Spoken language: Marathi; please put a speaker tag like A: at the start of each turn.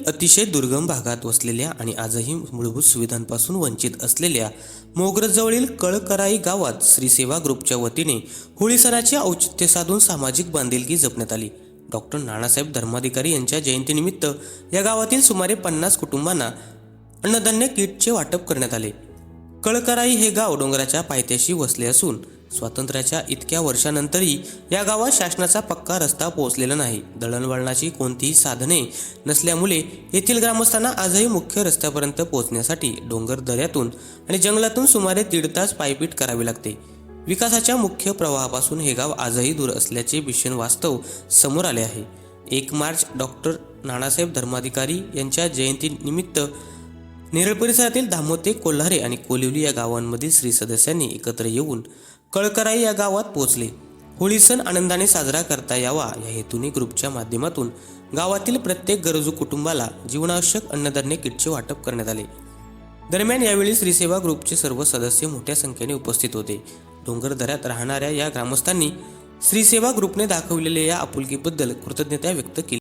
A: अतिशय दुर्गम भागात वसलेल्या आणि आजही मूलभूत सुविधांपासून वंचित असलेल्या मोग्रजवळील कळकराई गावात श्री सेवा ग्रुपच्या वतीने होळी सणाचे औचित्य साधून सामाजिक बांधिलकी जपण्यात आली। डॉक्टर नानासाहेब धर्माधिकारी यांच्या जयंतीनिमित्त या गावातील सुमारे 50 कुटुंबांना अन्नधान्य किटचे वाटप करण्यात आले। कळकराई हे गाव डोंगराच्या पायथ्याशी वसले असून स्वातंत्र्याच्या इतक्या वर्षानंतरही या गावात शासनाचा पक्का रस्ता पोहोचलेला नाही। दळणवळणाची कोणतीही साधने नसल्यामुळे येथील ग्रामस्थांना आजही मुख्य रस्त्यापर्यंत पोहोचण्यासाठी डोंगर दऱ्यातून आणि जंगलातून सुमारे 1.5 तास पायपीट करावी लागते। विकासाच्या मुख्य प्रवाहापासून हे गाव आजही दूर असल्याचे भीषण वास्तव समोर आले आहे। 1 मार्च डॉक्टर नानासाहेब धर्माधिकारी यांच्या जयंतीनिमित्त नेरळ परिसरातील धामोते, कोल्हारे आणि कोलिवली या गावांमधील स्त्री सदस्यांनी एकत्र येऊन कळकराई या गावात पोहोचले। होळी सण आनंदाने साजरा करता यावा या हेतूने ग्रुपच्या माध्यमातून गावातील प्रत्येक गरजू कुटुंबाला जीवनावश्यक अन्नधान्य किटचे वाटप करण्यात आले। दरम्यान यावेळी श्री सेवा ग्रुपचे सर्व सदस्य मोठ्या संख्येने उपस्थित होते। डोंगर दऱ्यात राहणाऱ्या या ग्रामस्थांनी श्री सेवा ग्रुपने दाखवलेल्या या आपुलकीबद्दल कृतज्ञता व्यक्त केली।